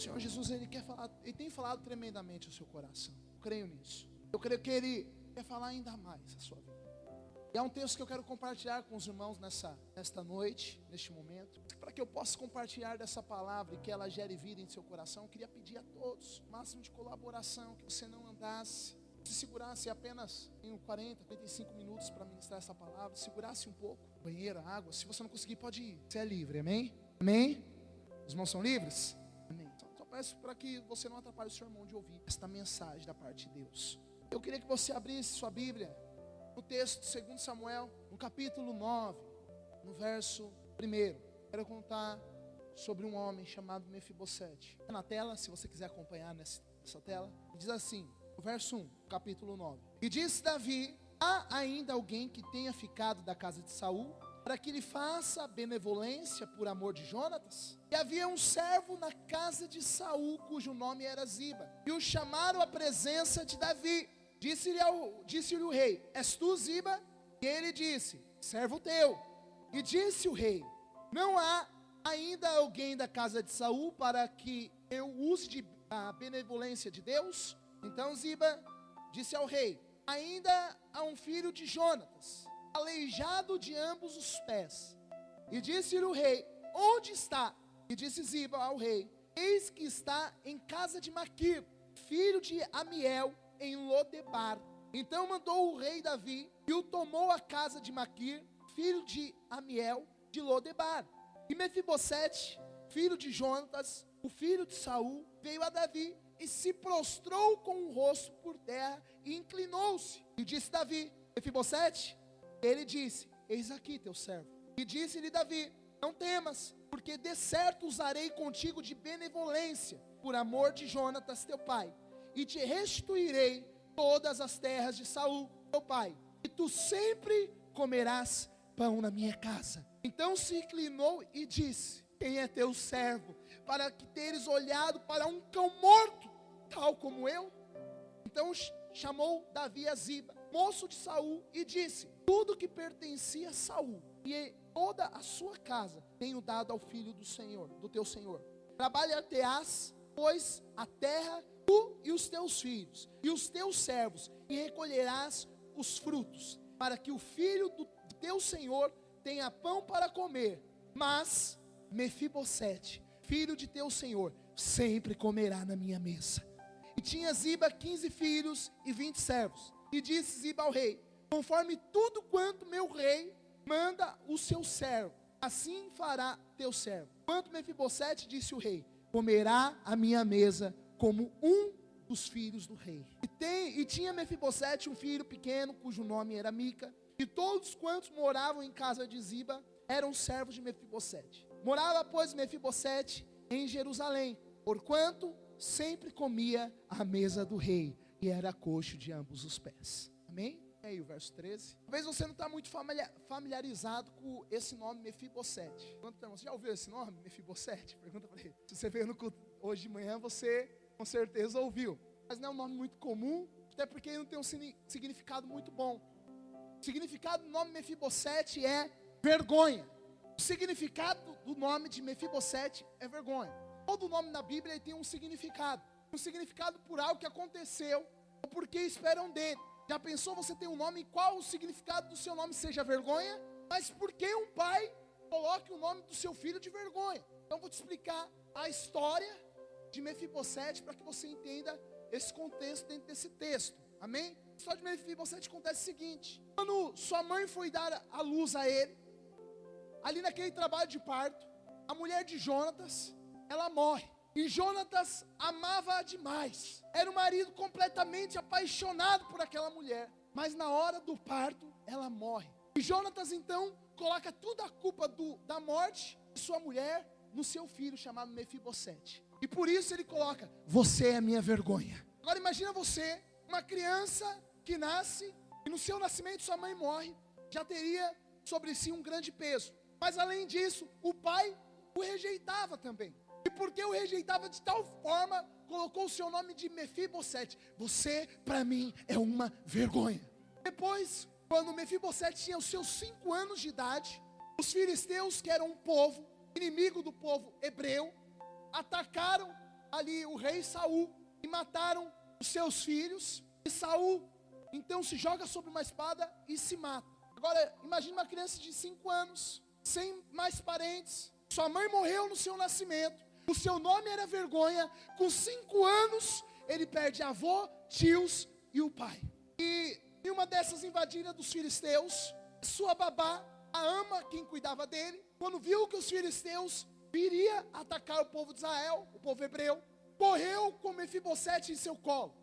Senhor Jesus, Ele quer falar, Ele tem falado tremendamente ao seu coração. Eu creio nisso. Eu creio que Ele quer falar ainda mais a sua vida. E há um texto que eu quero compartilhar com os irmãos nesta noite, neste momento. Para que eu possa compartilhar dessa palavra e que ela gere vida em seu coração, eu queria pedir a todos o máximo de colaboração, que você não andasse, se segurasse apenas em 40, 45 minutos para ministrar essa palavra, segurasse um pouco, banheiro, água. Se você não conseguir, pode ir. Você é livre, amém? Amém? Os irmãos são livres? Amém. Só peço para que você não atrapalhe o seu irmão de ouvir esta mensagem da parte de Deus. Eu queria que você abrisse sua Bíblia no texto de 2 Samuel, no capítulo 9, no verso 1. Quero contar sobre um homem chamado Mefibosete. Está na tela, se você quiser acompanhar nessa tela. Diz assim, no verso 1, capítulo 9. E disse Davi: há ainda alguém que tenha ficado da casa de Saul, para que lhe faça benevolência por amor de Jonatas? E havia um servo na casa de Saul, cujo nome era Ziba, e o chamaram à presença de Davi. Disse-lhe o rei: és tu, Ziba? E ele disse: servo teu. E disse o rei: não há ainda alguém da casa de Saul para que eu use a benevolência de Deus? Então Ziba disse ao rei: ainda há um filho de Jonatas, aleijado de ambos os pés. E disse-lhe o rei: onde está? E disse Ziba ao rei: eis que está em casa de Maquir, filho de Amiel, em Lodebar. Então mandou o rei Davi e o tomou à casa de Maquir, filho de Amiel, de Lodebar. E Mefibosete, filho de Jonatas, o filho de Saul, veio a Davi e se prostrou com o rosto por terra e inclinou-se. E disse Davi: Mefibosete? Ele disse: eis aqui teu servo. E disse-lhe Davi: não temas, porque de certo usarei contigo de benevolência, por amor de Jonatas teu pai, e te restituirei todas as terras de Saul teu pai, e tu sempre comerás pão na minha casa. Então se inclinou e disse: quem é teu servo, para que teres olhado para um cão morto, tal como eu? Então chamou Davi a Ziba, moço de Saul, e disse: tudo que pertencia a Saul e toda a sua casa tenho dado ao filho do Senhor, do teu Senhor. Trabalhar-te-ás, pois, a terra, tu e os teus filhos e os teus servos, e recolherás os frutos, para que o filho do teu Senhor tenha pão para comer. Mas Mefibosete, filho de teu Senhor, sempre comerá na minha mesa. E tinha Ziba 15 filhos e 20 servos. E disse Ziba ao rei: conforme tudo quanto meu rei manda o seu servo, assim fará teu servo. Quanto Mefibosete, disse o rei, comerá a minha mesa como um dos filhos do rei. E tinha Mefibosete um filho pequeno, cujo nome era Mica. E todos quantos moravam em casa de Ziba eram servos de Mefibosete. Morava, pois, Mefibosete em Jerusalém, porquanto sempre comia à mesa do rei, e era coxo de ambos os pés. Amém? E aí o verso 13. Talvez você não está muito familiarizado com esse nome Mefibosete. Você já ouviu esse nome, Mefibosete? Pergunta para ele. Se você veio no culto hoje de manhã, você com certeza ouviu. Mas não é um nome muito comum, até porque ele não tem um significado muito bom. O significado do nome Mefibosete é vergonha. O significado do nome de Mefibosete é vergonha. Todo nome na Bíblia ele tem um significado. Um significado por algo que aconteceu, ou porque esperam dele. Já pensou você ter um nome e qual o significado do seu nome seja vergonha? Mas por que um pai coloque o nome do seu filho de vergonha? Então vou te explicar a história de Mefibosete para que você entenda esse contexto dentro desse texto. Amém? A história de Mefibosete acontece o seguinte: quando sua mãe foi dar a luz a ele, ali naquele trabalho de parto, a mulher de Jonatas, ela morre. E Jonatas amava-a demais. Era um marido completamente apaixonado por aquela mulher. Mas na hora do parto, ela morre. E Jonatas então coloca toda a culpa da morte de sua mulher no seu filho chamado Mefibosete. E por isso ele coloca: você é a minha vergonha. Agora imagina você, uma criança que nasce, e no seu nascimento sua mãe morre. Já teria sobre si um grande peso. Mas além disso, o pai o rejeitava também. E porque o rejeitava de tal forma, colocou o seu nome de Mefibosete. Você, para mim, é uma vergonha. Depois, quando Mefibosete tinha os seus 5 anos de idade, os filisteus, que eram um povo inimigo do povo hebreu, atacaram ali o rei Saul e mataram os seus filhos. E Saul então se joga sobre uma espada e se mata. Agora imagine uma criança de 5 anos, sem mais parentes. Sua mãe morreu no seu nascimento, o seu nome era vergonha. Com 5 anos ele perde avô, tios e o pai. E em uma dessas invadidas dos filisteus, sua babá, a ama, quem cuidava dele, quando viu que os filisteus viria atacar o povo de Israel, o povo hebreu, correu com Mefibosete em seu colo.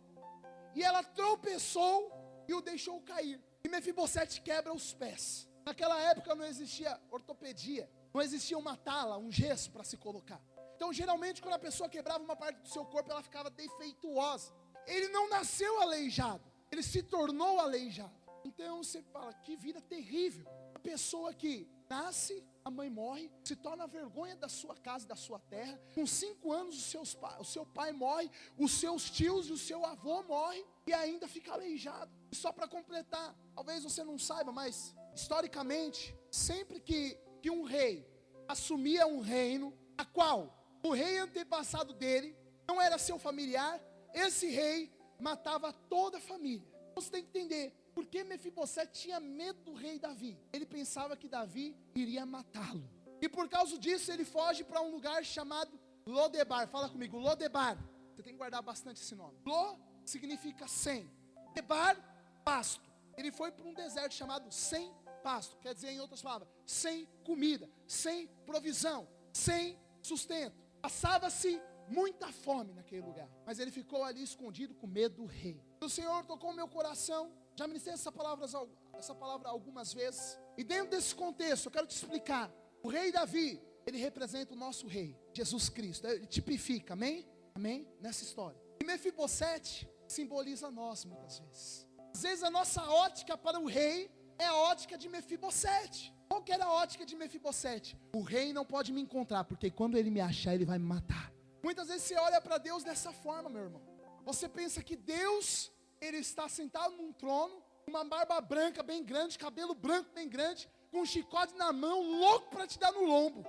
E ela tropeçou e o deixou cair. E Mefibosete quebra os pés. Naquela época não existia ortopedia, não existia uma tala, um gesso para se colocar. Então geralmente quando a pessoa quebrava uma parte do seu corpo, ela ficava defeituosa. Ele não nasceu aleijado, ele se tornou aleijado. Então você fala, que vida terrível. A pessoa que nasce, a mãe morre, se torna a vergonha da sua casa e da sua terra. Com 5 anos o seu pai morre, os seus tios e o seu avô morrem e ainda fica aleijado. E só para completar, talvez você não saiba, mas historicamente, sempre que um rei assumia um reino, a qual o rei antepassado dele não era seu familiar, esse rei matava toda a família. Você tem que entender, por que Mefibosete tinha medo do rei Davi? Ele pensava que Davi iria matá-lo. E por causa disso ele foge para um lugar chamado Lodebar. Fala comigo, Lodebar. Você tem que guardar bastante esse nome. Lo significa sem. Debar, pasto. Ele foi para um deserto chamado sem pasto. Quer dizer, em outras palavras, sem comida, sem provisão, sem sustento. Passava-se muita fome naquele lugar. Mas ele ficou ali escondido com medo do rei. O Senhor tocou meu coração. Já ministrei essa palavra algumas vezes. E dentro desse contexto, eu quero te explicar. O rei Davi, ele representa o nosso rei, Jesus Cristo. Ele tipifica, amém? Amém? Nessa história. E Mefibosete simboliza nós muitas vezes. Às vezes a nossa ótica para o rei é a ótica de Mefibosete. Qual que era a ótica de Mefibosete? O rei não pode me encontrar, porque quando ele me achar, ele vai me matar. Muitas vezes você olha para Deus dessa forma, meu irmão. Você pensa que Deus, ele está sentado num trono, uma barba branca bem grande, cabelo branco bem grande, com um chicote na mão, louco para te dar no lombo.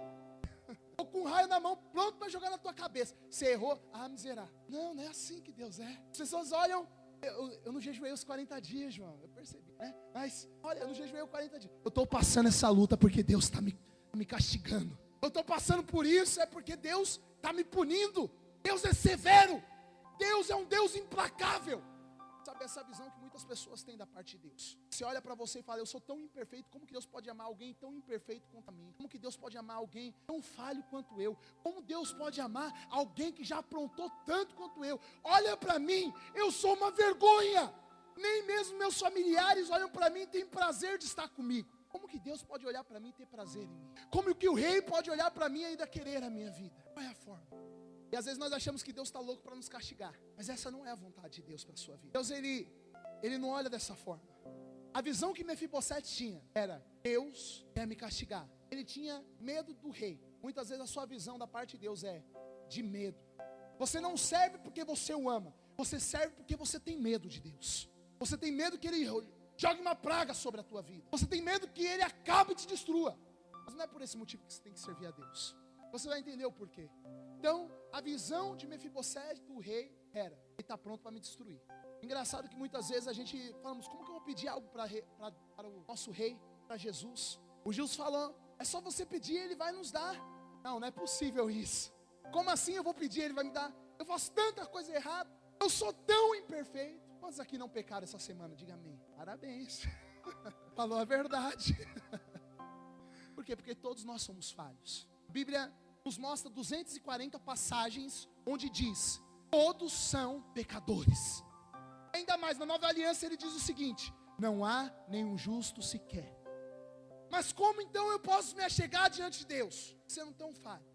Ou com um raio na mão, pronto para jogar na tua cabeça. Você errou, miserável. Não é assim que Deus é. As pessoas olham, eu não jejuei os 40 dias, João, eu percebi, né? Mas, olha, eu não jejuei os 40 dias. Eu estou passando essa luta porque Deus está me castigando. Eu estou passando por isso, é porque Deus está me punindo. Deus é severo. Deus é um Deus implacável. Sabe essa visão que muitas pessoas têm da parte de Deus? Você olha para você e fala, eu sou tão imperfeito, como que Deus pode amar alguém tão imperfeito quanto a mim? Como que Deus pode amar alguém tão falho quanto eu? Como Deus pode amar alguém que já aprontou tanto quanto eu? Olha para mim, eu sou uma vergonha. Nem mesmo meus familiares olham para mim e têm prazer de estar comigo. Como que Deus pode olhar para mim e ter prazer em mim? Como que o rei pode olhar para mim e ainda querer a minha vida? Qual é a forma? E às vezes nós achamos que Deus está louco para nos castigar. Mas essa não é a vontade de Deus para a sua vida. Deus, ele não olha dessa forma. A visão que Mefibosete tinha era, Deus quer me castigar. Ele tinha medo do rei. Muitas vezes a sua visão da parte de Deus é de medo. Você não serve porque você o ama. Você serve porque você tem medo de Deus. Você tem medo que ele jogue uma praga sobre a tua vida. Você tem medo que ele acabe e te destrua. Mas não é por esse motivo que você tem que servir a Deus. Você vai entender o porquê. Então, a visão de Mefibosete, do rei, era, ele está pronto para me destruir. Engraçado que muitas vezes a gente falamos, como que eu vou pedir algo para o nosso rei, para Jesus? O Jesus falou, é só você pedir, ele vai nos dar. Não é possível isso. Como assim eu vou pedir, ele vai me dar? Eu faço tanta coisa errada, eu sou tão imperfeito. Quantos aqui não pecaram essa semana? Diga amém. Parabéns. Falou a verdade. Por quê? Porque todos nós somos falhos. A Bíblia nos mostra 240 passagens onde diz, todos são pecadores. Ainda mais, na Nova Aliança ele diz o seguinte, não há nenhum justo sequer. Mas como então eu posso me achegar diante de Deus? Sendo tão falho.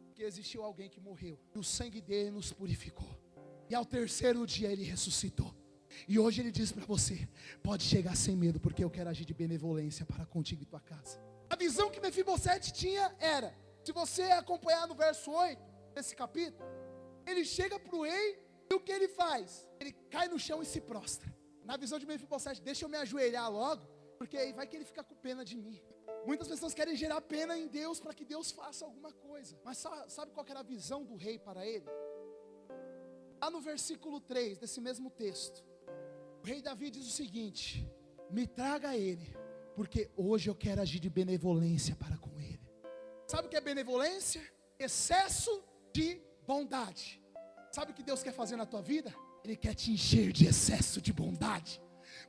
Porque existiu alguém que morreu, e o sangue dele nos purificou. E ao terceiro dia ele ressuscitou. E hoje ele diz para você, pode chegar sem medo, porque eu quero agir de benevolência para contigo e tua casa. A visão que Mefibosete tinha era, se você acompanhar no verso 8 desse capítulo, ele chega para o rei e o que ele faz? Ele cai no chão e se prostra. Na visão de Mefibosete, deixa eu me ajoelhar logo, porque aí vai que ele fica com pena de mim. Muitas pessoas querem gerar pena em Deus para que Deus faça alguma coisa. Mas sabe qual que era a visão do rei para ele? Lá no versículo 3 desse mesmo texto, o rei Davi diz o seguinte: me traga ele, porque hoje eu quero agir de benevolência para com ele. Sabe o que é benevolência? Excesso de bondade. Sabe o que Deus quer fazer na tua vida? Ele quer te encher de excesso de bondade.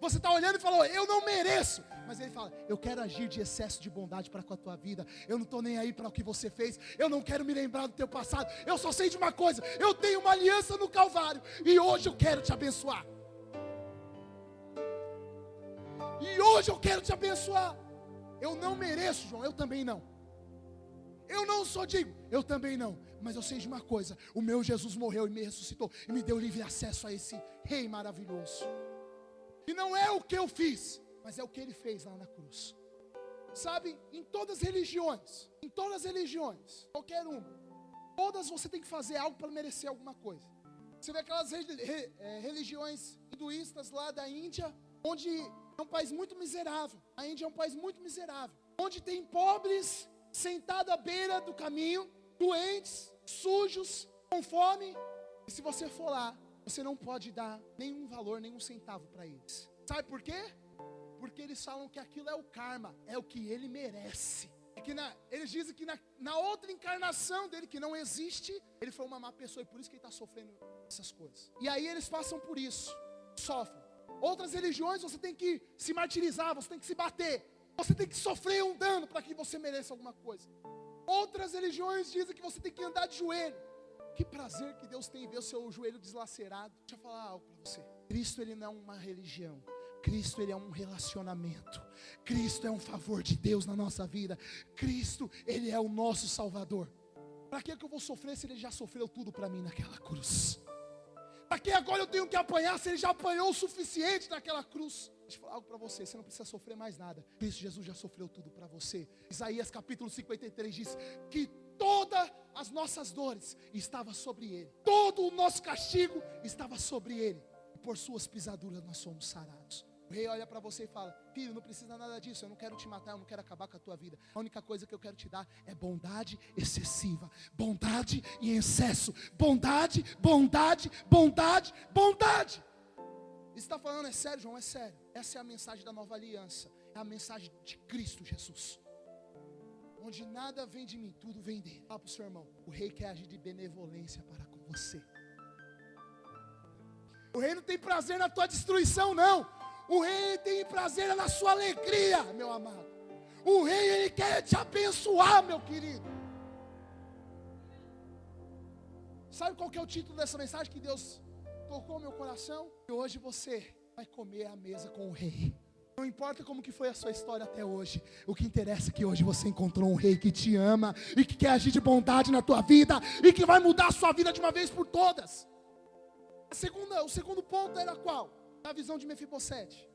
Você está olhando e falou, eu não mereço. Mas Ele fala, eu quero agir de excesso de bondade para com a tua vida. Eu não estou nem aí para o que você fez. Eu não quero me lembrar do teu passado. Eu só sei de uma coisa, eu tenho uma aliança no Calvário, e hoje eu quero te abençoar. E hoje eu quero te abençoar. Eu não mereço, João, eu também não. Eu não sou digno, eu também não. Mas eu sei de uma coisa, o meu Jesus morreu e me ressuscitou e me deu livre acesso a esse rei maravilhoso. E não é o que eu fiz, mas é o que ele fez lá na cruz. Sabe, em todas as religiões, qualquer uma, todas você tem que fazer algo para merecer alguma coisa. Você vê aquelas religiões hinduístas lá da Índia, onde é um país muito miserável. A Índia é um país muito miserável, onde tem pobres sentados à beira do caminho, doentes, sujos, com fome. E se você for lá, você não pode dar nenhum valor, nenhum centavo para eles. Sabe por quê? Porque eles falam que aquilo é o karma, é o que ele merece. É que eles dizem que na outra encarnação dele, que não existe, ele foi uma má pessoa, e por isso que ele está sofrendo essas coisas. E aí eles passam por isso, sofrem. Outras religiões você tem que se martirizar, você tem que se bater, você tem que sofrer um dano para que você mereça alguma coisa. Outras religiões dizem que você tem que andar de joelho. Que prazer que Deus tem em ver o seu joelho deslacerado. Deixa eu falar algo para você. Cristo, ele não é uma religião. Cristo, ele é um relacionamento. Cristo é um favor de Deus na nossa vida. Cristo, ele é o nosso Salvador. Para que eu vou sofrer se ele já sofreu tudo para mim naquela cruz? Para que agora eu tenho que apanhar se ele já apanhou o suficiente naquela cruz? Deixa eu falar algo para você, você não precisa sofrer mais nada. Cristo Jesus já sofreu tudo para você. Isaías capítulo 53 diz que todas as nossas dores estavam sobre ele. Todo o nosso castigo estava sobre ele. E por suas pisaduras nós somos sarados. O rei olha para você e fala, filho, não precisa nada disso, eu não quero te matar, eu não quero acabar com a tua vida. A única coisa que eu quero te dar é bondade excessiva, bondade em excesso, bondade, bondade, bondade, bondade. Isso está falando é sério, João? É sério. Essa é a mensagem da nova aliança, é a mensagem de Cristo Jesus. Onde nada vem de mim, tudo vem dele. Fala para o seu irmão, o rei quer agir de benevolência para com você. O rei não tem prazer na tua destruição, não. O rei tem prazer na sua alegria, meu amado. O rei, ele quer te abençoar, meu querido. Sabe qual que é o título dessa mensagem que Deus tocou no meu coração? E hoje você vai comer à mesa com o rei. Não importa como que foi a sua história até hoje, o que interessa é que hoje você encontrou um rei que te ama e que quer agir de bondade na tua vida e que vai mudar a sua vida de uma vez por todas. O segundo ponto era qual? A visão de Mefibosete.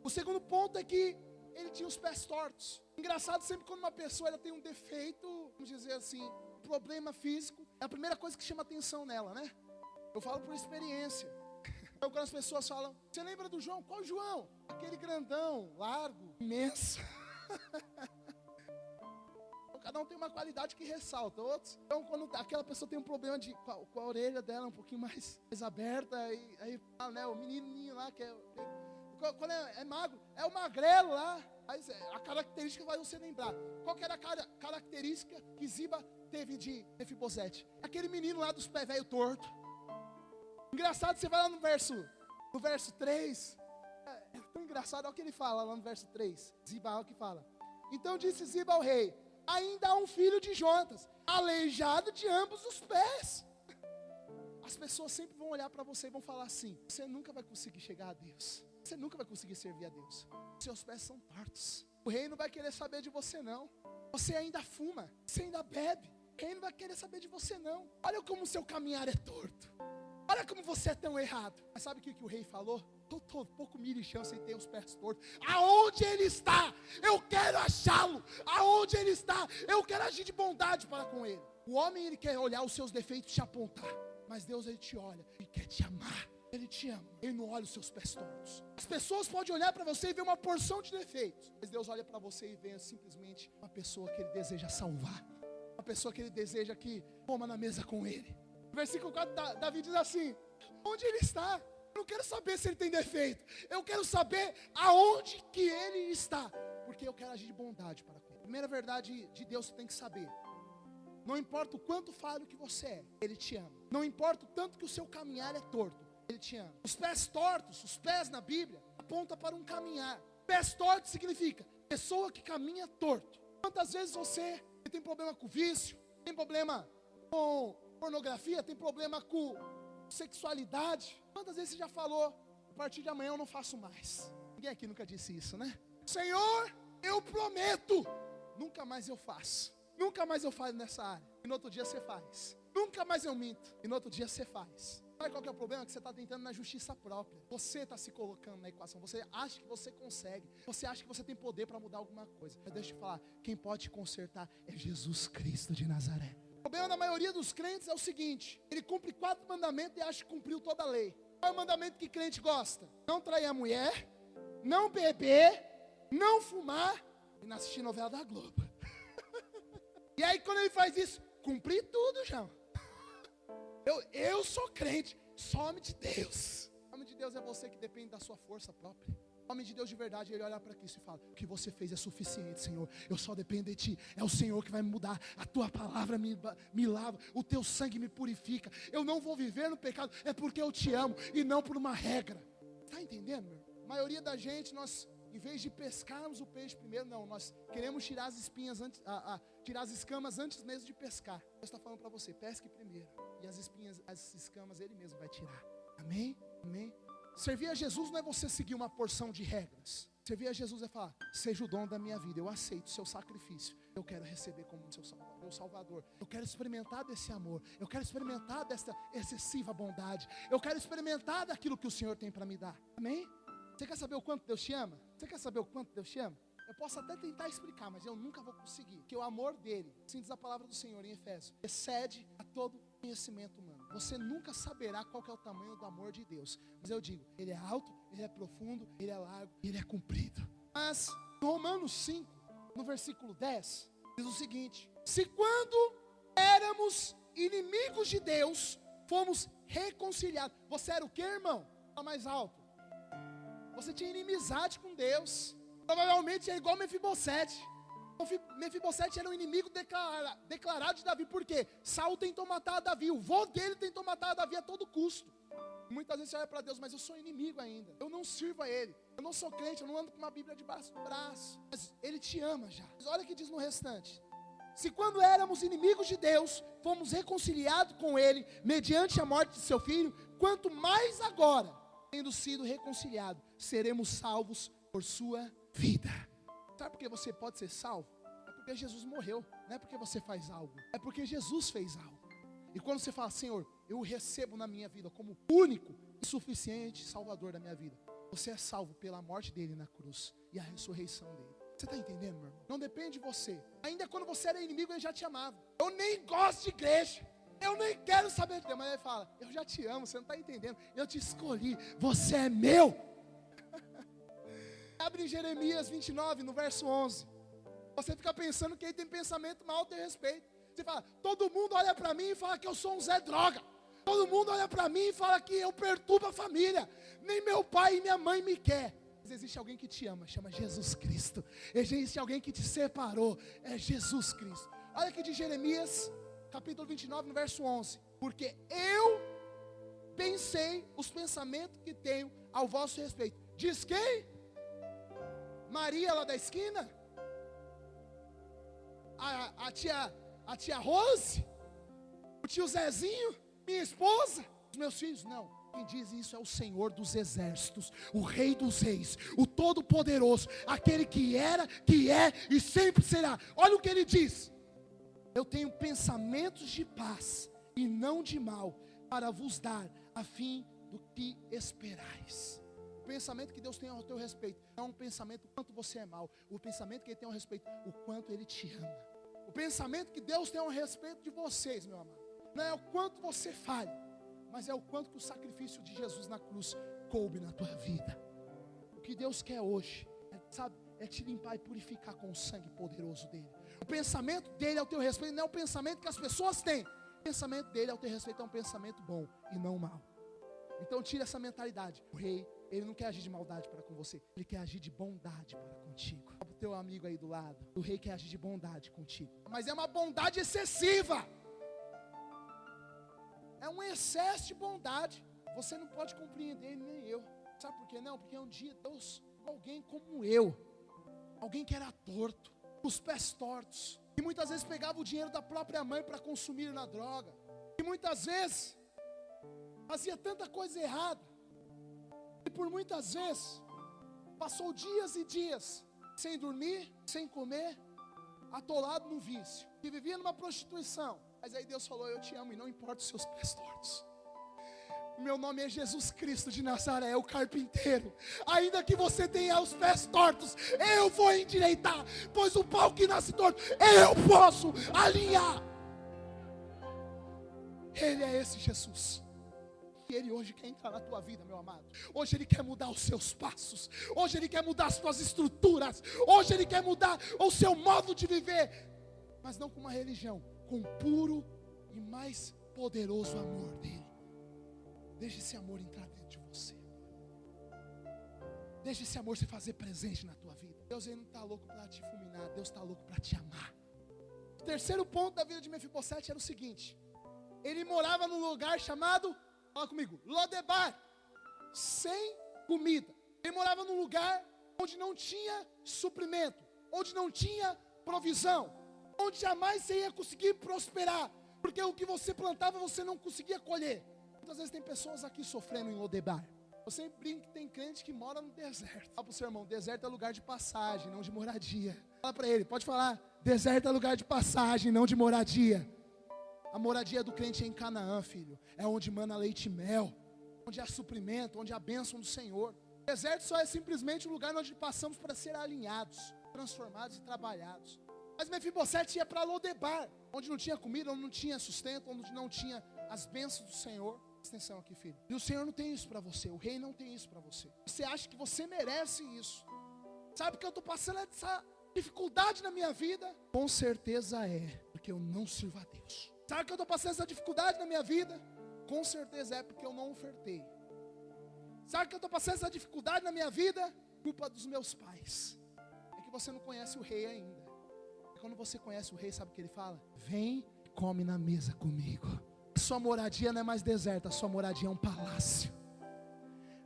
O segundo ponto é que ele tinha os pés tortos. Engraçado, sempre quando uma pessoa ela tem um defeito, vamos dizer assim, um problema físico, é a primeira coisa que chama atenção nela, né? Eu falo por experiência. Então quando as pessoas falam, você lembra do João? Qual João? Aquele grandão, largo, imenso. Cada um tem uma qualidade que ressalta outros. Então quando aquela pessoa tem um problema com a orelha dela um pouquinho mais aberta, aí né, o menininho lá que quando é magro, é o magrelo lá. Aí a característica vai você lembrar. Qual que era a característica que Ziba teve de Mefibosete? Aquele menino lá dos pés velho torto. Engraçado, você vai lá no verso 3. É tão engraçado, olha o que ele fala lá no verso 3. Ziba, olha o que fala. Então disse Ziba ao rei, ainda há um filho de Jonatas, aleijado de ambos os pés. As pessoas sempre vão olhar para você e vão falar assim, você nunca vai conseguir chegar a Deus. Você nunca vai conseguir servir a Deus. Seus pés são tortos. O rei não vai querer saber de você não. Você ainda fuma, você ainda bebe. O rei não vai querer saber de você não. Olha como o seu caminhar é torto. Olha como você é tão errado. Mas sabe o que o rei falou? Estou pouco mirichão sem ter os pés tortos. Aonde ele está? Eu quero achá-lo. Aonde ele está? Eu quero agir de bondade para com ele. O homem, ele quer olhar os seus defeitos e te apontar. Mas Deus, ele te olha e quer te amar. Ele te ama, ele não olha os seus pés tortos. As pessoas podem olhar para você e ver uma porção de defeitos, mas Deus olha para você e vê simplesmente uma pessoa que ele deseja salvar, uma pessoa que ele deseja que coma na mesa com ele. Versículo 4, Davi diz assim: onde ele está? Eu não quero saber se ele tem defeito. Eu quero saber aonde que ele está. Porque eu quero agir de bondade para com ele. Primeira verdade de Deus você tem que saber. Não importa o quanto falho que você é, Ele te ama. Não importa o tanto que o seu caminhar é torto, Ele te ama. Os pés tortos, os pés na Bíblia, apontam para um caminhar. Pés tortos significa pessoa que caminha torto. Quantas vezes você tem problema com vício, tem problema com pornografia, tem problema com sexualidade? Quantas vezes você já falou, a partir de amanhã eu não faço mais? Ninguém aqui nunca disse isso, né? Senhor, eu prometo, nunca mais eu faço. Nunca mais eu falho nessa área. E no outro dia você faz. Nunca mais eu minto. E no outro dia você faz. Sabe qual que é o problema? Que você está tentando na justiça própria. Você está se colocando na equação. Você acha que você consegue. Você acha que você tem poder para mudar alguma coisa. Mas deixa eu te falar. Quem pode te consertar é Jesus Cristo de Nazaré. O problema da maioria dos crentes é o seguinte. Ele cumpre 4 mandamentos e acha que cumpriu toda a lei. Qual é o mandamento que crente gosta? Não trair a mulher. Não beber. Não fumar. E não assistir novela da Globo. E aí quando ele faz isso, cumpri tudo, João. Eu sou crente, sou homem de Deus. Homem de Deus é você que depende da sua força própria. Homem de Deus de verdade, ele olha para Cristo e fala: o que você fez é suficiente, Senhor. Eu só dependo de Ti. É o Senhor que vai me mudar. A Tua palavra me lava. O Teu sangue me purifica. Eu não vou viver no pecado. É porque eu Te amo e não por uma regra. Está entendendo, meu irmão? A maioria da gente, nós, em vez de pescarmos o peixe primeiro, não, nós queremos tirar as espinhas antes, tirar as escamas antes mesmo de pescar. Deus está falando para você: pesque primeiro, e as espinhas, as escamas Ele mesmo vai tirar. Amém? Amém? Servir a Jesus não é você seguir uma porção de regras. Servir a Jesus é falar: seja o dono da minha vida, eu aceito o seu sacrifício, eu quero receber como meu Salvador, eu quero experimentar desse amor, eu quero experimentar dessa excessiva bondade, eu quero experimentar daquilo que o Senhor tem para me dar. Amém? Você quer saber o quanto Deus te ama? Você quer saber o quanto Deus te ama? Eu posso até tentar explicar, mas eu nunca vou conseguir. Porque o amor dele, assim diz a palavra do Senhor em Efésios, excede a todo conhecimento humano. Você nunca saberá qual que é o tamanho do amor de Deus. Mas eu digo, ele é alto, ele é profundo, ele é largo, ele é comprido. Mas em Romanos 5, no versículo 10, diz o seguinte: se quando éramos inimigos de Deus, fomos reconciliados. Você era o que, irmão? Fala mais alto. Você tinha inimizade com Deus. Provavelmente é igual Mefibosete. Mefibosete era um inimigo declarado de Davi. Por quê? Saul tentou matar Davi. O vô dele tentou matar Davi a todo custo. Muitas vezes você olha para Deus: mas eu sou inimigo ainda. Eu não sirvo a Ele. Eu não sou crente. Eu não ando com uma Bíblia debaixo do braço. Mas Ele te ama já. Mas olha o que diz no restante: se quando éramos inimigos de Deus, fomos reconciliados com Ele mediante a morte de seu Filho, quanto mais agora, tendo sido reconciliado, seremos salvos por sua vida. Sabe por que você pode ser salvo? É porque Jesus morreu. Não é porque você faz algo. É porque Jesus fez algo. E quando você fala: Senhor, eu o recebo na minha vida como único e suficiente Salvador da minha vida, você é salvo pela morte dele na cruz e a ressurreição dele. Você está entendendo, meu irmão? Não depende de você. Ainda quando você era inimigo, ele já te amava. Eu nem gosto de igreja. Eu nem quero saber de Deus. Mas ele fala: eu já te amo, você não está entendendo. Eu te escolhi, você é meu. Abre em Jeremias 29, no verso 11. Você fica pensando que ele tem pensamento mal a teu respeito. Você fala: todo mundo olha para mim e fala que eu sou um Zé Droga. Todo mundo olha para mim e fala que eu perturbo a família. Nem meu pai e minha mãe me quer. Mas existe alguém que te ama, chama Jesus Cristo. Existe alguém que te separou, é Jesus Cristo. Olha aqui de Jeremias, capítulo 29, no verso 11. Porque eu pensei os pensamentos que tenho ao vosso respeito. Diz quem? Maria lá da esquina? A tia Rose? O tio Zezinho? Minha esposa? Os meus filhos? Não. Quem diz isso é o Senhor dos exércitos, o Rei dos reis, o Todo-Poderoso, aquele que era, que é e sempre será. Olha o que ele diz: eu tenho pensamentos de paz e não de mal, para vos dar a fim do que esperais. O pensamento que Deus tem ao teu respeito não é um pensamento o quanto você é mau. O pensamento que Ele tem ao respeito, o quanto Ele te ama. O pensamento que Deus tem ao respeito de vocês, meu amado, não é o quanto você falha, mas é o quanto que o sacrifício de Jesus na cruz coube na tua vida. O que Deus quer hoje, é te limpar e purificar com o sangue poderoso dele. O pensamento dele ao teu respeito não é o pensamento que as pessoas têm, O pensamento dele, ao ter respeito, é um pensamento bom e não mau. Então tira essa mentalidade. O rei, ele não quer agir de maldade para com você, ele quer agir de bondade para contigo. Fala pro teu amigo aí do lado, o rei quer agir de bondade contigo. Mas é uma bondade excessiva. É um excesso de bondade. Você não pode compreender, nem eu. Sabe por quê? Não, porque um dia Deus, alguém como eu, alguém que era torto, os pés tortos, que muitas vezes pegava o dinheiro da própria mãe para consumir na droga, e muitas vezes fazia tanta coisa errada, e por muitas vezes passou dias e dias sem dormir, sem comer, atolado no vício, e vivia numa prostituição. Mas aí Deus falou: eu te amo e não importa os seus pés tortos. Meu nome é Jesus Cristo de Nazaré, o carpinteiro. Ainda que você tenha os pés tortos, eu vou endireitar, pois o pau que nasce torto, eu posso alinhar. Ele é esse Jesus. E Ele hoje quer entrar na tua vida, meu amado. Hoje Ele quer mudar os seus passos. Hoje Ele quer mudar as tuas estruturas. Hoje Ele quer mudar o seu modo de viver. Mas não com uma religião, com o puro e mais poderoso amor dEle. Deixa esse amor entrar dentro de você. Deixa esse amor se fazer presente na tua vida. Deus, Ele não está louco para te fulminar. Deus está louco para te amar. O terceiro ponto da vida de Mefibosete era o seguinte: ele morava num lugar chamado, fala comigo, Lodebar, sem comida. Ele morava num lugar onde não tinha suprimento, onde não tinha provisão, onde jamais você ia conseguir prosperar, porque o que você plantava você não conseguia colher. Muitas vezes tem pessoas aqui sofrendo em Lodebar. Eu sempre brinco que tem crente que mora no deserto. Fala pro seu irmão: deserto é lugar de passagem, não de moradia. Fala para ele, pode falar: deserto é lugar de passagem, não de moradia. A moradia do crente é em Canaã, filho. É onde mana leite e mel, onde há suprimento, onde há bênção do Senhor. O deserto só é simplesmente um lugar onde passamos para ser alinhados, transformados e trabalhados. Mas Mefibosete ia para Lodebar, onde não tinha comida, onde não tinha sustento, onde não tinha as bênçãos do Senhor. Presta atenção aqui, filho. E o Senhor não tem isso para você, o rei não tem isso para você. Você acha que você merece isso? Sabe que eu estou passando essa dificuldade na minha vida? Com certeza é porque eu não sirvo a Deus. Sabe que eu estou passando essa dificuldade na minha vida? Com certeza é porque eu não ofertei. Sabe que eu estou passando essa dificuldade na minha vida? Culpa dos meus pais. É que você não conhece o rei ainda. E quando você conhece o rei, sabe o que ele fala? Vem e come na mesa comigo. Sua moradia não é mais deserta, a sua moradia é um palácio.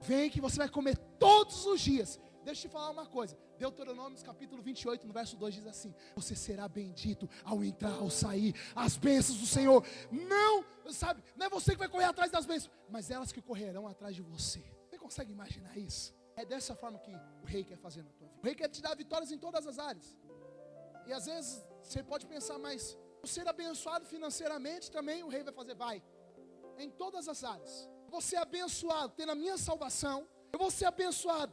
Vem que você vai comer todos os dias. Deixa eu te falar uma coisa. Deuteronômio capítulo 28, no verso 2 diz assim: você será bendito ao entrar, ao sair. As bênçãos do Senhor não, sabe, não é você que vai correr atrás das bênçãos, mas elas que correrão atrás de você. Você consegue imaginar isso? É dessa forma que o rei quer fazer na tua vida. O rei quer te dar vitórias em todas as áreas. E às vezes você pode pensar: mas ser abençoado financeiramente também o rei vai fazer? Vai, em todas as áreas. Vou ser abençoado tendo a minha salvação, eu vou ser abençoado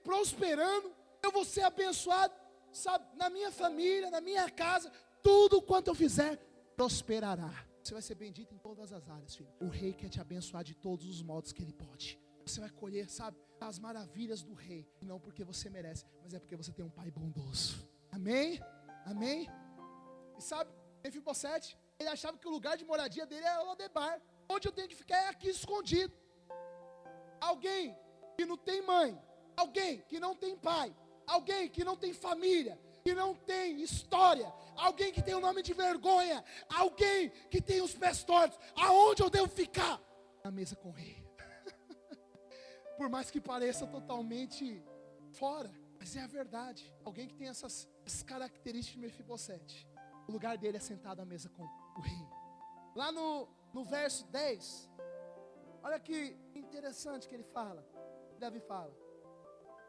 prosperando, eu vou ser abençoado, sabe, na minha família, na minha casa. Tudo quanto eu fizer prosperará. Você vai ser bendito em todas as áreas, filho. O rei quer te abençoar de todos os modos que ele pode. Você vai colher, sabe, as maravilhas do rei, não porque você merece, mas é porque você tem um pai bondoso. Amém? Amém? E sabe, Mefibosete, ele achava que o lugar de moradia dele era Lodebar. Onde eu tenho que ficar é aqui escondido. Alguém que não tem mãe, alguém que não tem pai, alguém que não tem família, que não tem história, alguém que tem um nome de vergonha, alguém que tem os pés tortos. Aonde eu devo ficar? Na mesa com o rei. Por mais que pareça totalmente fora, mas é a verdade. Alguém que tem essas características de Mefibosete, o lugar dele é sentado à mesa com o rei. Lá no verso 10, olha que interessante que ele fala. Davi fala: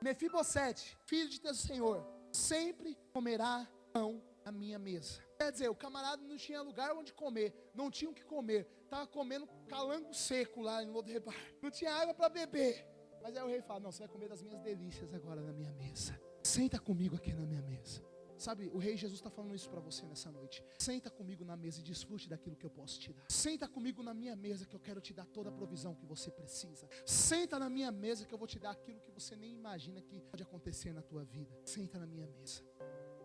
Mefibosete, filho de teu senhor, sempre comerá pão à minha mesa. Quer dizer, o camarada não tinha lugar onde comer, não tinha o que comer, estava comendo calango seco lá em Lodebar, não tinha água para beber. Mas aí o rei fala: não, você vai comer das minhas delícias agora na minha mesa. Senta comigo aqui na minha mesa. Sabe, o rei Jesus está falando isso para você nessa noite. Senta comigo na mesa e desfrute daquilo que eu posso te dar. Senta comigo na minha mesa que eu quero te dar toda a provisão que você precisa. Senta na minha mesa que eu vou te dar aquilo que você nem imagina que pode acontecer na tua vida. Senta na minha mesa.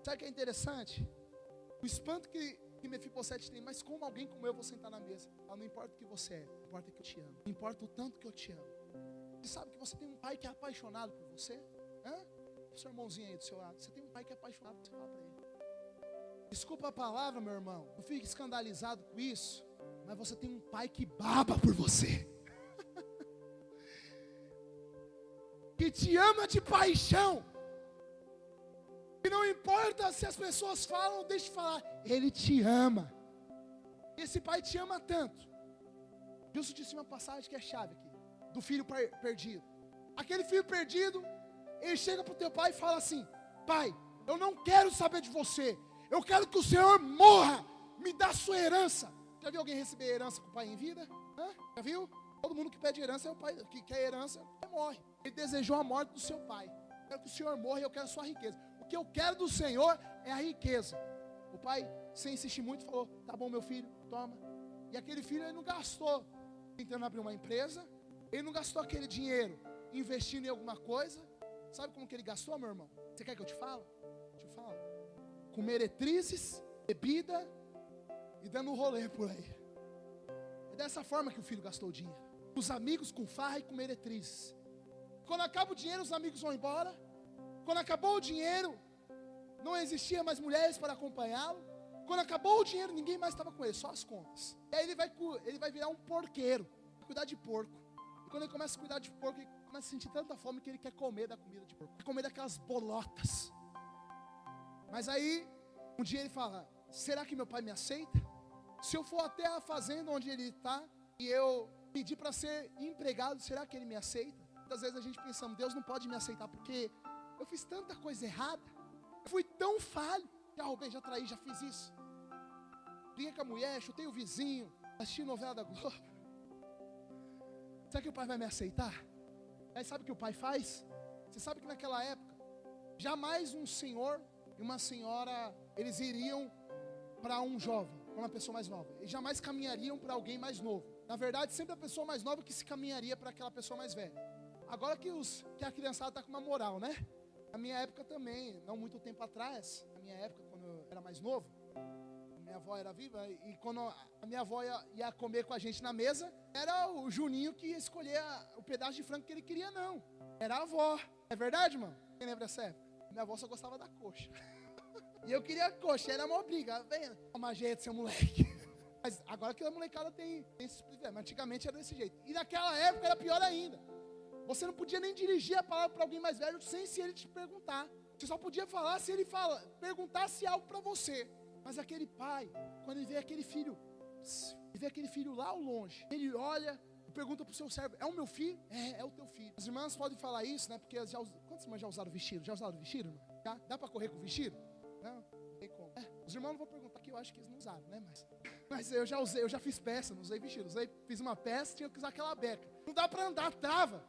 Sabe o que é interessante? O espanto que que Mefibosete tem, mas como alguém como eu vou sentar na mesa? Não importa o que você é, importa que eu te amo. Não importa o tanto que eu te amo. Você sabe que você tem um pai que é apaixonado por você? O seu irmãozinho aí do seu lado, você tem um pai que é apaixonado por você, fala para ele. Desculpa a palavra, meu irmão, não fique escandalizado com isso, mas você tem um pai que baba por você. Que te ama de paixão. E não importa se as pessoas falam ou deixam de falar, ele te ama. Esse pai te ama tanto. Justo disse uma passagem que é chave aqui, do filho perdido. Aquele filho perdido, ele chega para o teu pai e fala assim: pai, eu não quero saber de você, eu quero que o Senhor morra, me dá sua herança. Já viu alguém receber herança com o pai em vida? Já viu? Todo mundo que pede herança é o pai, que quer herança, morre. Ele desejou a morte do seu pai. Eu quero que o Senhor morra e eu quero a sua riqueza. O que eu quero do Senhor é a riqueza. O pai, sem insistir muito, falou: tá bom, meu filho, toma. E aquele filho, ele não gastou tentando abrir uma empresa, ele não gastou aquele dinheiro investindo em alguma coisa. Sabe como que ele gastou, meu irmão? Você quer que eu te fale? Te falo. Com meretrizes, bebida e dando um rolê por aí. É dessa forma que o filho gastou o dinheiro. Os amigos com farra e com meretrizes. Quando acaba o dinheiro, os amigos vão embora. Quando acabou o dinheiro, não existia mais mulheres para acompanhá-lo. Quando acabou o dinheiro, ninguém mais estava com ele, só as contas. E aí ele vai virar um porqueiro, cuidar de porco. E quando ele começa a cuidar de porco, ele começa a sentir tanta fome que ele quer comer da comida de porco. Quer comer daquelas bolotas. Mas aí, um dia ele fala: será que meu pai me aceita? Se eu for até a fazenda onde ele está e eu pedir para ser empregado, será que ele me aceita? Muitas vezes a gente pensa: Deus não pode me aceitar porque eu fiz tanta coisa errada, eu fui tão falho, já roubei, já traí, já fiz isso, briguei com a mulher, chutei o vizinho, assisti novela da Globo. Será que o pai vai me aceitar? Aí sabe o que o pai faz? Você sabe que naquela época, jamais um senhor e uma senhora, eles iriam para um jovem, para uma pessoa mais nova, eles jamais caminhariam para alguém mais novo. Na verdade, sempre a pessoa mais nova que se caminharia para aquela pessoa mais velha. Agora que a criançada está com uma moral, né? Na minha época também, não muito tempo atrás, na minha época, quando eu era mais novo, minha avó era viva, e quando a minha avó ia comer com a gente na mesa, era o Juninho que ia escolher o pedaço de frango que ele queria, não. Era a avó. É verdade, irmão? Quem lembra dessa época? Minha avó só gostava da coxa. E eu queria a coxa, era uma briga. Vem, toma jeito, seu moleque. Mas agora que a molecada tem esse privilégio, mas antigamente era desse jeito. E naquela época era pior ainda. Você não podia nem dirigir a palavra para alguém mais velho sem se ele te perguntar. Você só podia falar se ele perguntasse algo para você. Mas aquele pai, quando ele vê aquele filho, lá ao longe, ele olha e pergunta para o seu servo: é o meu filho? É o teu filho. As irmãs podem falar isso, né? Porque quantas irmãs já usaram vestido? Já usaram vestido, irmã? Dá para correr com vestido? Não tem como. Os irmãos não vão perguntar, que eu acho que eles não usaram, né? Mas eu já usei, eu já fiz peça, não usei vestido. Fiz uma peça, tinha que usar aquela beca. Não dá para andar, trava.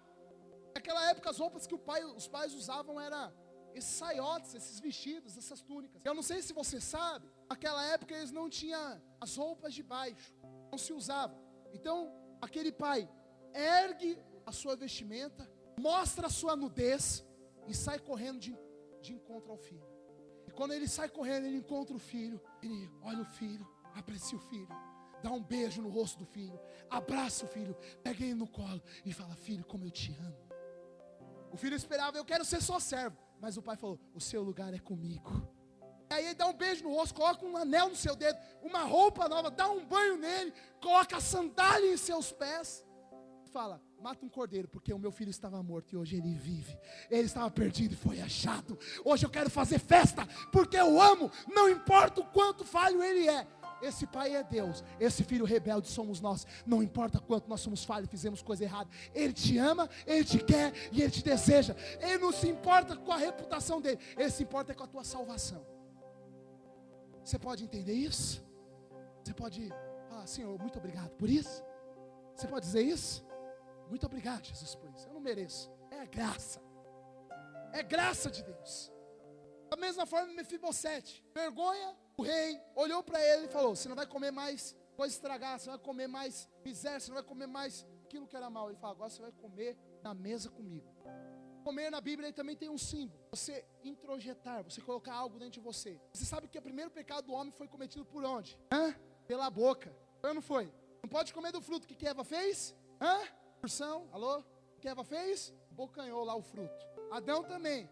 Naquela época as roupas que os pais usavam eram esses saiotes, esses vestidos, essas túnicas. Eu não sei se você sabe, naquela época eles não tinham as roupas de baixo, não se usavam. Então aquele pai ergue a sua vestimenta, mostra a sua nudez e sai correndo de encontro ao filho. E quando ele sai correndo, ele encontra o filho, ele olha o filho, aprecia o filho, dá um beijo no rosto do filho, abraça o filho, pega ele no colo e fala: filho, como eu te amo. O filho esperava: eu quero ser só servo. Mas o pai falou: o seu lugar é comigo. E aí ele dá um beijo no rosto, coloca um anel no seu dedo, uma roupa nova, dá um banho nele, coloca a sandália em seus pés. Fala: mata um cordeiro, porque o meu filho estava morto e hoje ele vive. Ele estava perdido e foi achado. Hoje eu quero fazer festa, porque eu amo, não importa o quanto falho ele é. Esse pai é Deus, esse filho rebelde somos nós. Não importa quanto nós somos falhos, fizemos coisa errada, ele te ama, ele te quer e ele te deseja. Ele não se importa com a reputação dele, ele se importa com a tua salvação. Você pode entender isso? Você pode falar: Senhor, muito obrigado por isso? Você pode dizer isso? Muito obrigado, Jesus, por isso. Eu não mereço, é graça. É graça de Deus. Da mesma forma, Mefibosete, vergonha. O rei olhou para ele e falou: você não vai comer mais coisa estragada, você não vai comer mais miséria, você não vai comer mais aquilo que era mal. Ele falou: agora você vai comer na mesa comigo. Comer na Bíblia também tem um símbolo. Você introjetar, você colocar algo dentro de você. Você sabe que o primeiro pecado do homem foi cometido por onde? Pela boca. Foi ou não foi? Não pode comer do fruto que Eva fez? Porção, alô? O que Eva fez? Bocanhou lá o fruto. Adão também.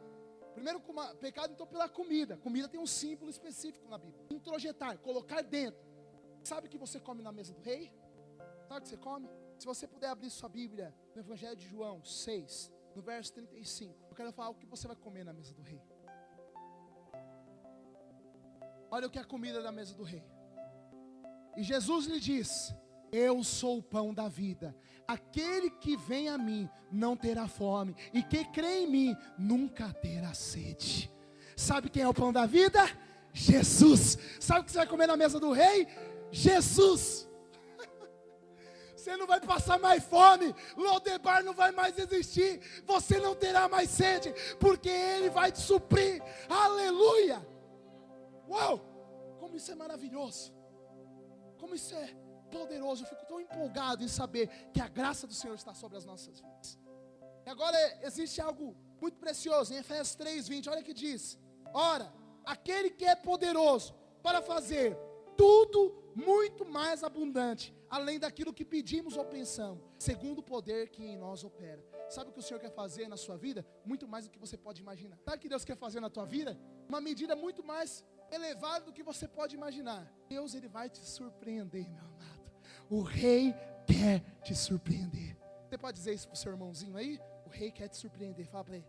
Primeiro pecado então pela comida. Comida tem um símbolo específico na Bíblia. Introjetar, colocar dentro. Sabe o que você come na mesa do rei? Sabe o que você come? Se você puder abrir sua Bíblia no Evangelho de João 6, no verso 35, eu quero falar o que você vai comer na mesa do rei. Olha o que é a comida da mesa do rei. E Jesus lhe diz: eu sou o pão da vida. Aquele que vem a mim não terá fome, e quem crê em mim nunca terá sede. Sabe quem é o pão da vida? Jesus. Sabe o que você vai comer na mesa do rei? Jesus. Você não vai passar mais fome, Lodebar não vai mais existir, você não terá mais sede, porque Ele vai te suprir. Aleluia! Uau! Como isso é maravilhoso, como isso é poderoso. Eu fico tão empolgado em saber que a graça do Senhor está sobre as nossas vidas. E agora existe algo muito precioso em Efésios 3:20, olha que diz: ora, aquele que é poderoso para fazer tudo muito mais abundante, além daquilo que pedimos ou pensamos, segundo o poder que em nós opera. Sabe o que o Senhor quer fazer na sua vida? Muito mais do que você pode imaginar. Sabe o que Deus quer fazer na tua vida? Uma medida muito mais elevada do que você pode imaginar. Deus, Ele vai te surpreender, meu amado. O Rei quer te surpreender. Você pode dizer isso para o seu irmãozinho aí? O Rei quer te surpreender, fala para ele.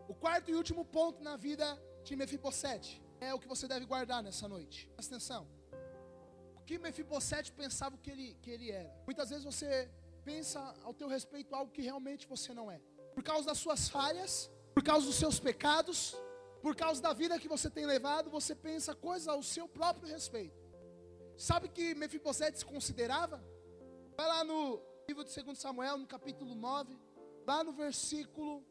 O quarto e último ponto na vida de Mefibosete é o que você deve guardar nessa noite. Presta atenção. O que Mefibosete pensava que ele era? Muitas vezes você pensa ao teu respeito algo que realmente você não é. Por causa das suas falhas, por causa dos seus pecados, por causa da vida que você tem levado, você pensa coisas ao seu próprio respeito. Sabe que Mefibosete se considerava? Vai lá no livro de 2 Samuel, no capítulo 9, lá no versículo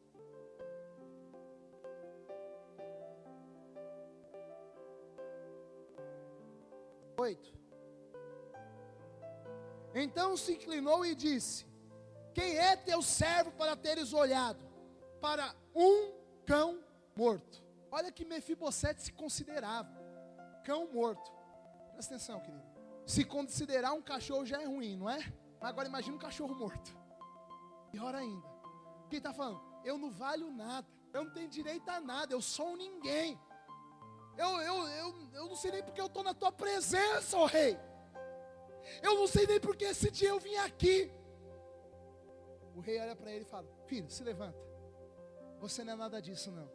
8. Então se inclinou e disse: quem é teu servo para teres olhado para um cão morto? Olha que Mefibosete se considerava cão morto. Presta atenção, querido. Se considerar um cachorro já é ruim, não é? Mas agora imagina um cachorro morto. Pior ainda. Quem está falando? Eu não valho nada, eu não tenho direito a nada, eu sou um ninguém. Eu não sei nem porque eu estou na tua presença, ó rei. Eu não sei nem porque esse dia eu vim aqui. O rei olha para ele e fala: filho, se levanta. Você não é nada disso não.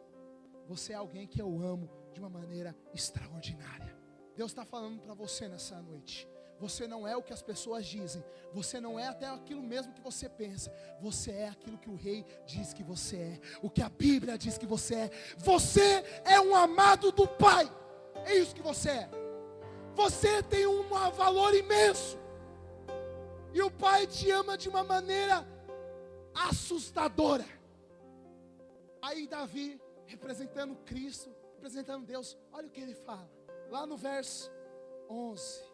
Você é alguém que eu amo de uma maneira extraordinária. Deus está falando para você nessa noite. Você não é o que as pessoas dizem. Você não é até aquilo mesmo que você pensa. Você é aquilo que o rei diz que você é. O que a Bíblia diz que você é. Você é um amado do Pai. É isso que você é. Você tem um valor imenso. E o Pai te ama de uma maneira assustadora. Aí Davi, representando Cristo, representando Deus, olha o que ele fala. Lá no verso 11.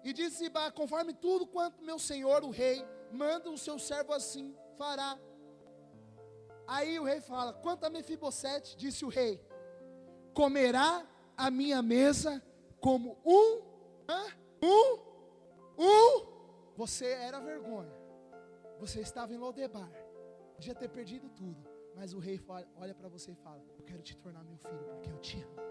E disse Sibá: conforme tudo quanto meu senhor o rei manda, o seu servo assim fará. Aí o rei fala: quanto a Mefibosete, disse o rei, comerá a minha mesa como você era vergonha, você estava em Lodebar, podia ter perdido tudo, mas o rei olha para você e fala: eu quero te tornar meu filho porque eu te amo.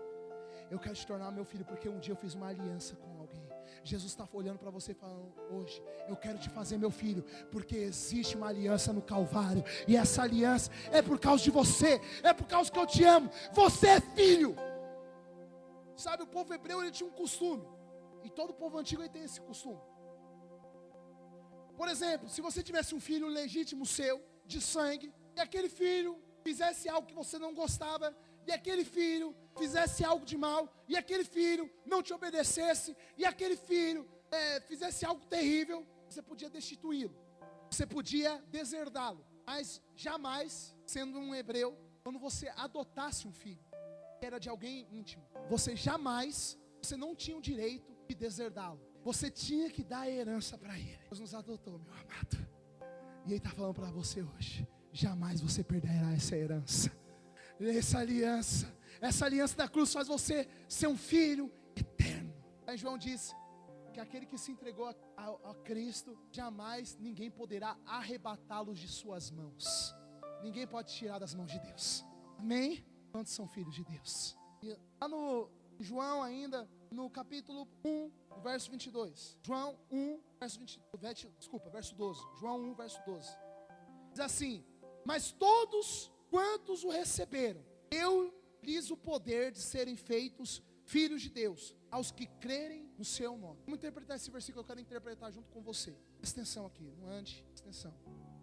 Eu quero te tornar meu filho porque um dia eu fiz uma aliança com alguém. Jesus está olhando para você e falando hoje: eu quero te fazer meu filho, porque existe uma aliança no Calvário, e essa aliança é por causa de você, é por causa que eu te amo. Você é filho. Sabe, o povo hebreu, ele tinha um costume, e todo o povo antigo ele tem esse costume. Por exemplo, se você tivesse um filho legítimo seu, de sangue, e aquele filho fizesse algo que você não gostava, e aquele filho fizesse algo de mal, e aquele filho não te obedecesse, e aquele filho fizesse algo terrível, você podia destituí-lo, você podia deserdá-lo, mas jamais, sendo um hebreu, quando você adotasse um filho, que era de alguém íntimo, você não tinha o direito de deserdá-lo, você tinha que dar a herança para ele. Deus nos adotou, meu amado. E Ele está falando para você hoje: jamais você perderá essa herança. Essa aliança da cruz faz você ser um filho eterno. Aí João disse que aquele que se entregou a Cristo, jamais ninguém poderá arrebatá-los de suas mãos. Ninguém pode tirar das mãos de Deus. Amém? Quantos são filhos de Deus? E lá no João ainda, no capítulo 1, verso 22. João 1, verso 12. João 1, verso 12. Diz assim: mas todos quantos o receberam, eu lhes o poder de serem feitos filhos de Deus, aos que crerem no seu nome. Vamos interpretar esse versículo, eu quero interpretar junto com você. Presta atenção aqui, não ande, presta atenção.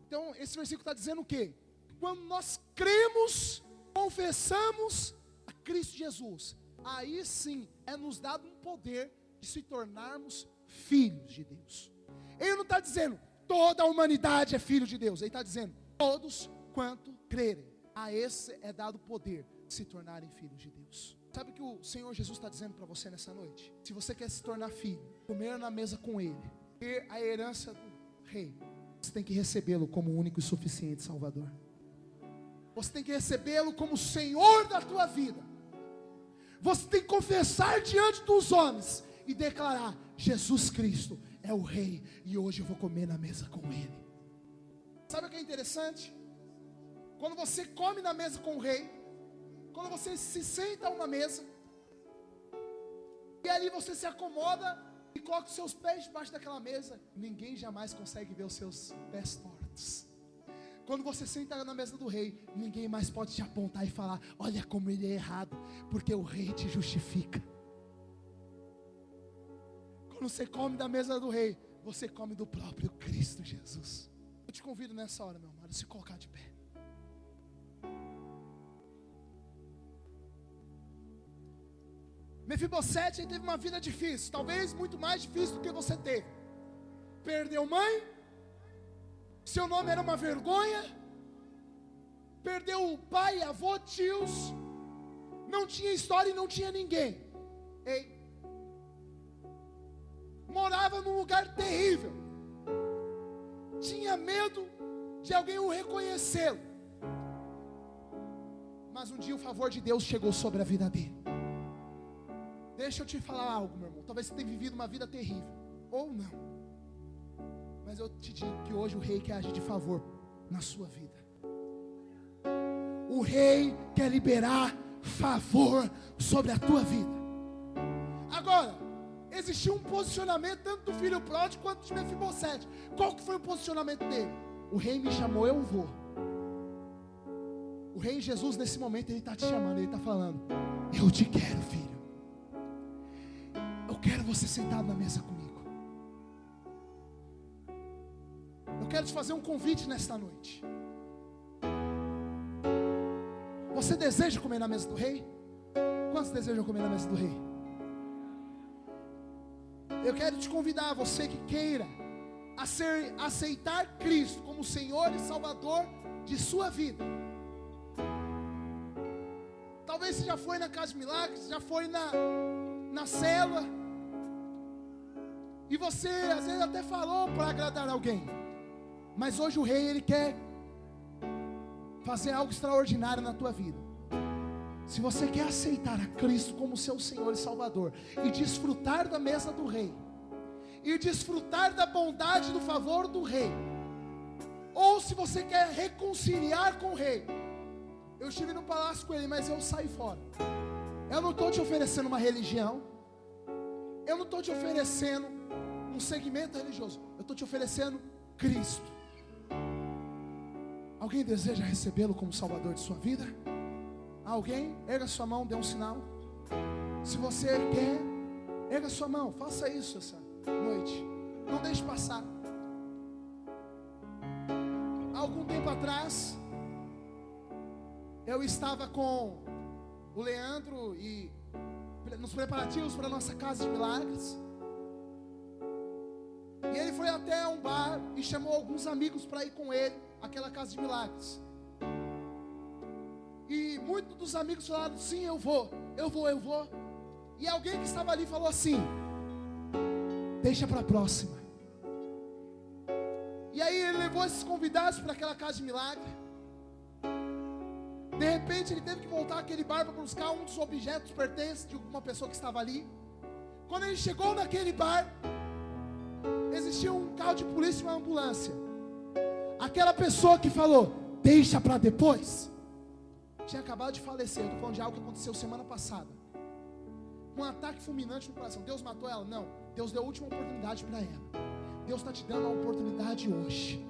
Então, esse versículo está dizendo o quê? Quando nós cremos, confessamos a Cristo Jesus, aí sim é nos dado um poder de se tornarmos filhos de Deus. Ele não está dizendo toda a humanidade é filho de Deus, ele está dizendo todos quanto crerem, a esse é dado o poder de se tornarem filhos de Deus. Sabe o que o Senhor Jesus está dizendo para você nessa noite? Se você quer se tornar filho, comer na mesa com Ele, ter a herança do Rei, você tem que recebê-lo como o único e suficiente Salvador. Você tem que recebê-lo como Senhor da tua vida. Você tem que confessar diante dos homens e declarar: Jesus Cristo é o Rei, e hoje eu vou comer na mesa com Ele. Sabe o que é interessante? Quando você come na mesa com o Rei, quando você se senta a uma mesa, e ali você se acomoda e coloca os seus pés debaixo daquela mesa, ninguém jamais consegue ver os seus pés tortos. Quando você senta na mesa do Rei, ninguém mais pode te apontar e falar: olha como ele é errado, porque o Rei te justifica. Quando você come da mesa do Rei, você come do próprio Cristo Jesus. Eu te convido nessa hora, meu amado, a se colocar de pé. Mefibosete teve uma vida difícil, talvez muito mais difícil do que você teve. Perdeu mãe, seu nome era uma vergonha, perdeu o pai, avô, tios, não tinha história e não tinha ninguém. Ei, morava num lugar terrível, tinha medo de alguém o reconhecê-lo. Mas um dia o favor de Deus chegou sobre a vida dele. Deixa eu te falar algo, meu irmão. Talvez você tenha vivido uma vida terrível, ou não, mas eu te digo que hoje o Rei quer agir de favor na sua vida. O Rei quer liberar favor sobre a tua vida. Agora, existiu um posicionamento tanto do filho pródigo quanto de Mefibosete. Qual que foi o posicionamento dele? O Rei me chamou, eu vou. O Rei Jesus nesse momento, ele está te chamando, ele está falando: eu te quero, filho. Eu quero você sentado na mesa comigo. Eu quero te fazer um convite nesta noite. Você deseja comer na mesa do Rei? Quantos desejam comer na mesa do Rei? Eu quero te convidar, você que queira aceitar Cristo como Senhor e Salvador de sua vida. Talvez você já foi na Casa de Milagres, já foi na célula, e você às vezes até falou para agradar alguém, mas hoje o Rei, ele quer fazer algo extraordinário na tua vida. Se você quer aceitar a Cristo como seu Senhor e Salvador, e desfrutar da mesa do Rei, e desfrutar da bondade e do favor do Rei, ou se você quer reconciliar com o Rei, eu estive no palácio com ele, mas eu saí fora. Eu não estou te oferecendo uma religião, eu não estou te oferecendo um segmento religioso, eu estou te oferecendo Cristo. Alguém deseja recebê-lo como Salvador de sua vida? Alguém? Erga sua mão, dê um sinal. Se você quer, erga sua mão, faça isso essa noite, não deixe passar. Há algum tempo atrás, eu estava com o Leandro e nos preparativos para a nossa Casa de Milagres, e ele foi até um bar e chamou alguns amigos para ir com ele àquela Casa de Milagres. E muitos dos amigos falaram: sim, eu vou. E alguém que estava ali falou assim: deixa para a próxima. E aí ele levou esses convidados para aquela casa de milagre. De repente ele teve que voltar àquele bar para buscar um dos objetos pertences de uma pessoa que estava ali. Quando ele chegou naquele bar, existia um carro de polícia e uma ambulância. Aquela pessoa que falou, deixa para depois, tinha acabado de falecer. Eu estou falando de algo que aconteceu semana passada. Um ataque fulminante no coração. Deus matou ela? Não. Deus deu a última oportunidade para ela. Deus está te dando a oportunidade hoje.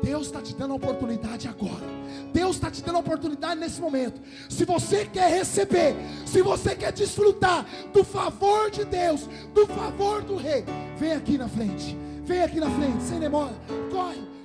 Deus está te dando a oportunidade agora. Deus está te dando a oportunidade nesse momento. Se você quer receber, se você quer desfrutar do favor de Deus, do favor do Rei, vem aqui na frente. Vem aqui na frente, sem demora. Corre.